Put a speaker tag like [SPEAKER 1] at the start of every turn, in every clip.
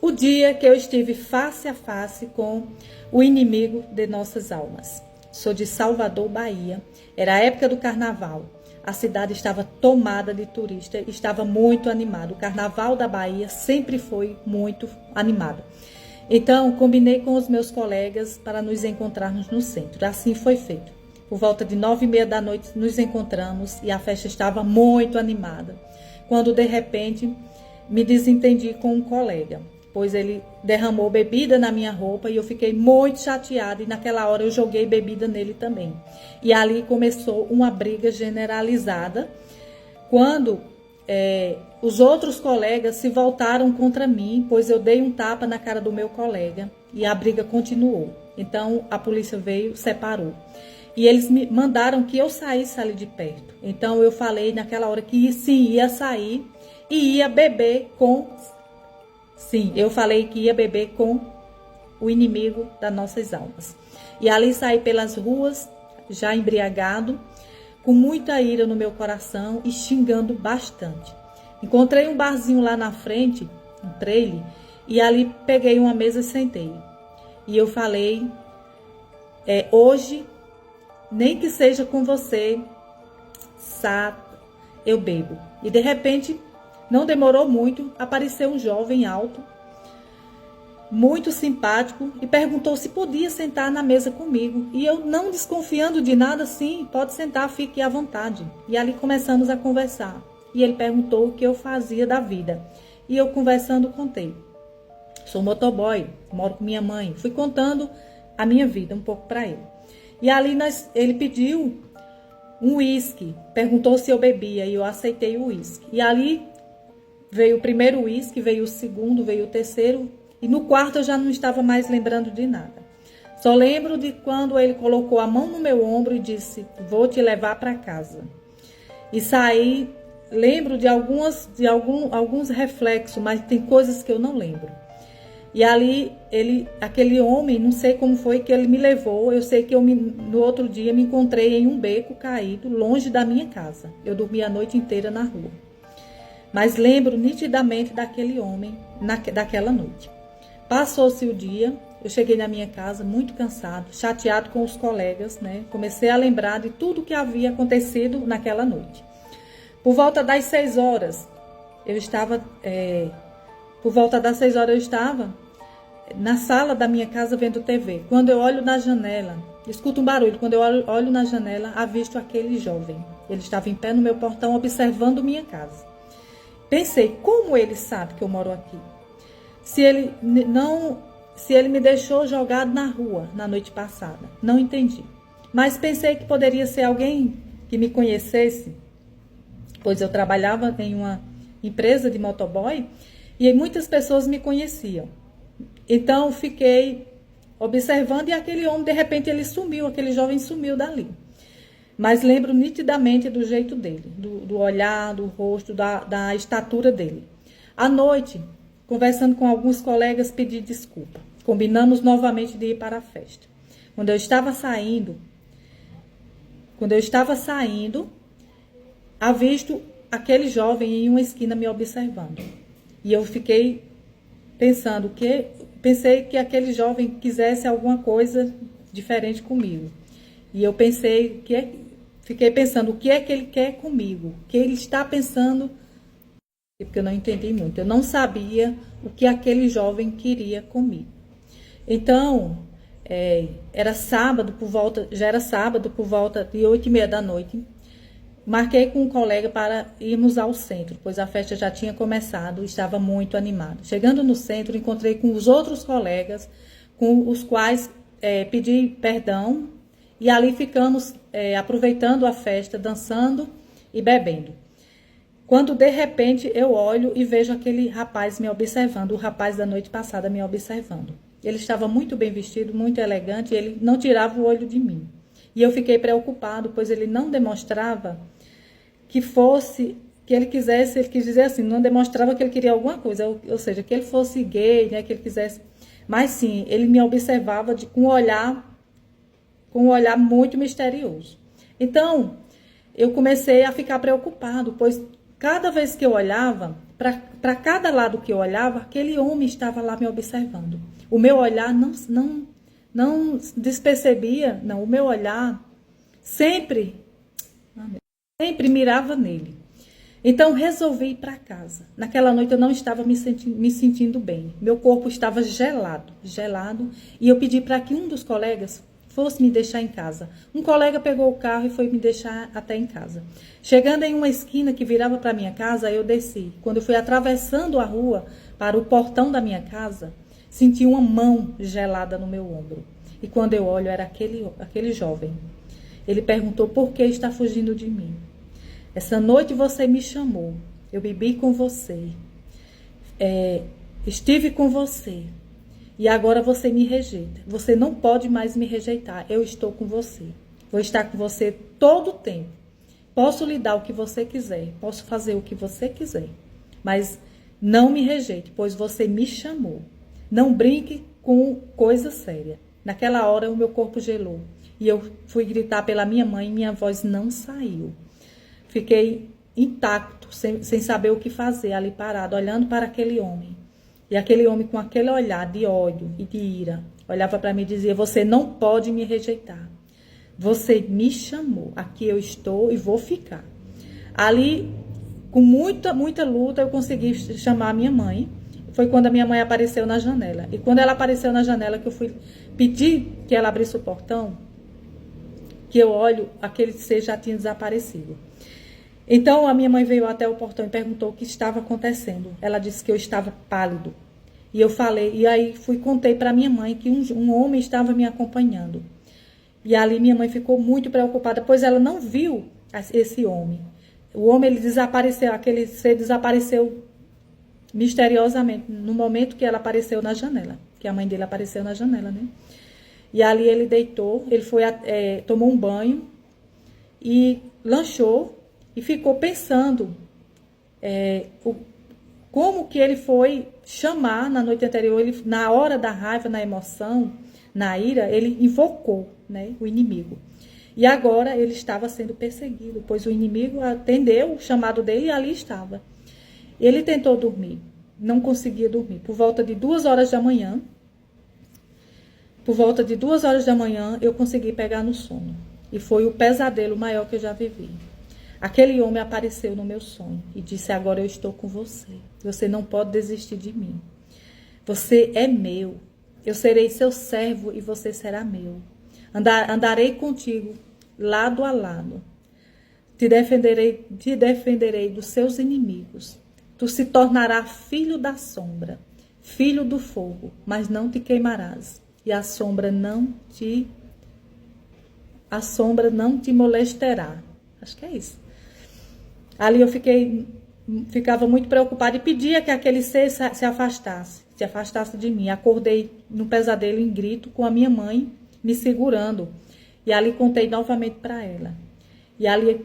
[SPEAKER 1] o dia que eu estive face a face com o inimigo de nossas almas. Sou de Salvador, Bahia. Era a época do carnaval. A cidade estava tomada de turistas, estava muito animado. O carnaval da Bahia sempre foi muito animado. Então, combinei com os meus colegas para nos encontrarmos no centro. Assim foi feito. Por volta de 9h30 da noite nos encontramos e a festa estava muito animada. Quando, de repente, me desentendi com um colega, pois ele derramou bebida na minha roupa e eu fiquei muito chateada e naquela hora eu joguei bebida nele também. E ali começou uma briga generalizada, quando os outros colegas se voltaram contra mim, pois eu dei um tapa na cara do meu colega e a briga continuou. Então a polícia veio, separou. E eles me mandaram que eu saísse ali de perto. Então eu falei naquela hora que sim, ia sair e ia beber com... Sim, eu falei que ia beber com o inimigo das nossas almas. E ali saí pelas ruas, já embriagado, com muita ira no meu coração e xingando bastante. Encontrei um barzinho lá na frente, um trailer, e ali peguei uma mesa e sentei. E eu falei, hoje, nem que seja com você, sapo, eu bebo. E de repente... Não demorou muito, apareceu um jovem alto, muito simpático, e perguntou se podia sentar na mesa comigo. E eu, não desconfiando de nada, sim, pode sentar, fique à vontade. E ali começamos a conversar. E ele perguntou o que eu fazia da vida. E eu, conversando, contei. Sou motoboy, moro com minha mãe. Fui contando a minha vida um pouco para ele. E ali ele pediu um uísque, perguntou se eu bebia, e eu aceitei o uísque. E ali... veio o primeiro uísque, veio o segundo, veio o terceiro. E no quarto eu já não estava mais lembrando de nada. Só lembro de quando ele colocou a mão no meu ombro e disse, vou te levar para casa. E saí, lembro de alguns reflexos, mas tem coisas que eu não lembro. E ali, aquele homem, não sei como foi que ele me levou. Eu sei que no outro dia me encontrei em um beco caído, longe da minha casa. Eu dormi a noite inteira na rua. Mas lembro nitidamente daquele homem, daquela noite. Passou-se o dia, eu cheguei na minha casa muito cansado, chateado com os colegas, né? Comecei a lembrar de tudo que havia acontecido naquela noite. Por volta das 6 horas, eu estava na sala da minha casa vendo TV. Quando eu olho na janela, escuto um barulho. Quando eu olho na janela, avisto aquele jovem. Ele estava em pé no meu portão, observando minha casa. Pensei, como ele sabe que eu moro aqui? Se ele me deixou jogado na rua na noite passada, não entendi. Mas pensei que poderia ser alguém que me conhecesse, pois eu trabalhava em uma empresa de motoboy e muitas pessoas me conheciam. Então fiquei observando e aquele homem, de repente, ele sumiu, aquele jovem sumiu dali. Mas lembro nitidamente do jeito dele, do olhar, do rosto, da estatura dele. À noite, conversando com alguns colegas, pedi desculpa. Combinamos novamente de ir para a festa. Quando eu estava saindo, avisto aquele jovem em uma esquina me observando. E eu fiquei pensei que aquele jovem quisesse alguma coisa diferente comigo. E eu fiquei pensando, o que é que ele quer comigo? O que ele está pensando? Porque eu não entendi muito. Eu não sabia o que aquele jovem queria comigo. Então, já era sábado, por volta de 8h30 da noite. Marquei com um colega para irmos ao centro, pois a festa já tinha começado e estava muito animado. Chegando no centro, encontrei com os outros colegas, com os quais pedi perdão. E ali ficamos aproveitando a festa, dançando e bebendo. Quando de repente eu olho e vejo aquele rapaz me observando, o rapaz da noite passada me observando. Ele estava muito bem vestido, muito elegante, e ele não tirava o olho de mim. E eu fiquei preocupado, pois ele não demonstrava que ele quis dizer assim, não demonstrava que ele queria alguma coisa, ou seja, que ele fosse gay, né, que ele quisesse. Mas sim, ele me observava com um olhar muito misterioso. Então, eu comecei a ficar preocupado, pois cada vez que eu olhava para cada lado que eu olhava, aquele homem estava lá me observando. O meu olhar não despercebia, não, o meu olhar sempre mirava nele. Então resolvi ir para casa. Naquela noite eu não estava me sentindo bem. Meu corpo estava gelado, e eu pedi para que um dos colegas fosse me deixar em casa. Um colega pegou o carro e foi me deixar até em casa. Chegando em uma esquina que virava para minha casa, eu desci. Quando eu fui atravessando a rua para o portão da minha casa, senti uma mão gelada no meu ombro. E quando eu olho, era aquele jovem. Ele perguntou por que está fugindo de mim. Essa noite você me chamou, eu bebi com você, estive com você e agora você me rejeita. Você não pode mais me rejeitar, eu estou com você. Vou estar com você todo o tempo. Posso lhe dar o que você quiser, posso fazer o que você quiser, mas não me rejeite, pois você me chamou. Não brinque com coisa séria. Naquela hora o meu corpo gelou e eu fui gritar pela minha mãe e minha voz não saiu. Fiquei intacto, sem saber o que fazer, ali parado, olhando para aquele homem. E aquele homem com aquele olhar de ódio e de ira, olhava para mim e dizia, você não pode me rejeitar. Você me chamou, aqui eu estou e vou ficar. Ali, com muita luta, eu consegui chamar a minha mãe. Foi quando a minha mãe apareceu na janela. E quando ela apareceu na janela, que eu fui pedir que ela abrisse o portão, que eu olho, aquele ser já tinha desaparecido. Então, a minha mãe veio até o portão e perguntou o que estava acontecendo. Ela disse que eu estava pálido. E eu falei, e aí contei para minha mãe que um homem estava me acompanhando. E ali minha mãe ficou muito preocupada, pois ela não viu esse homem. O homem, ele desapareceu, aquele ser desapareceu misteriosamente, no momento que ela apareceu na janela. Que a mãe dele apareceu na janela, né? E ali ele deitou, ele tomou um banho e lanchou. E ficou pensando como que ele foi chamar na noite anterior, na hora da raiva, na emoção, na ira, ele invocou, né, o inimigo. E agora ele estava sendo perseguido, pois o inimigo atendeu o chamado dele e ali estava. Ele tentou dormir, não conseguia dormir. Por volta de 2 horas da manhã, eu consegui pegar no sono. E foi o pesadelo maior que eu já vivi. Aquele homem apareceu no meu sonho e disse, agora eu estou com você. Você não pode desistir de mim. Você é meu. Eu serei seu servo e você será meu. Andarei contigo lado a lado. Te defenderei dos seus inimigos. Tu se tornarás filho da sombra, filho do fogo, mas não te queimarás. E a sombra não te molestará. Acho que é isso. Ali eu ficava muito preocupada e pedia que aquele ser se afastasse de mim. Acordei num pesadelo em grito com a minha mãe me segurando. E ali contei novamente para ela. E ali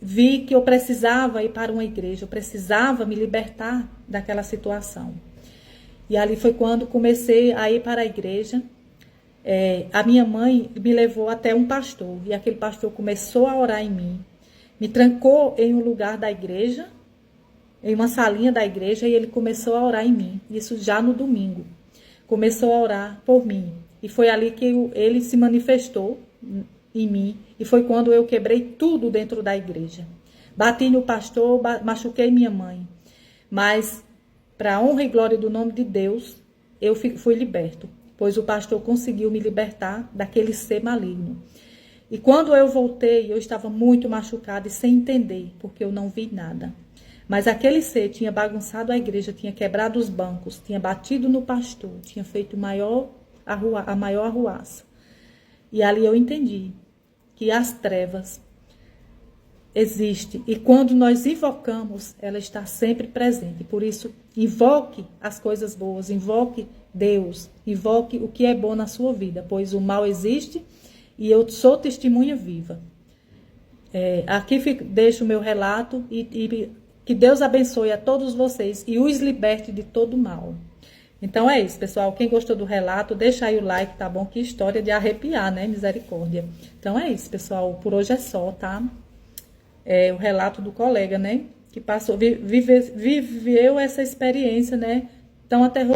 [SPEAKER 1] vi que eu precisava ir para uma igreja, eu precisava me libertar daquela situação. E ali foi quando comecei a ir para a igreja. A minha mãe me levou até um pastor e aquele pastor começou a orar em mim. Me trancou em um lugar da igreja, em uma salinha da igreja, e ele começou a orar em mim. Isso já no domingo. Começou a orar por mim. E foi ali que ele se manifestou em mim. E foi quando eu quebrei tudo dentro da igreja. Bati no pastor, machuquei minha mãe. Mas, para a honra e glória do nome de Deus, eu fui liberto. Pois o pastor conseguiu me libertar daquele ser maligno. E quando eu voltei, eu estava muito machucada e sem entender, porque eu não vi nada. Mas aquele ser tinha bagunçado a igreja, tinha quebrado os bancos, tinha batido no pastor, tinha feito a maior arruaça. E ali eu entendi que as trevas existem. E quando nós invocamos, ela está sempre presente. Por isso, invoque as coisas boas, invoque Deus, invoque o que é bom na sua vida, pois o mal existe. E eu sou testemunha viva. Aqui deixo o meu relato e que Deus abençoe a todos vocês e os liberte de todo mal. Então é isso, pessoal. Quem gostou do relato, deixa aí o like, tá bom? Que história de arrepiar, né? Misericórdia. Então é isso, pessoal. Por hoje é só, tá? O relato do colega, né? que passou, viveu essa experiência, né, tão aterrorizante.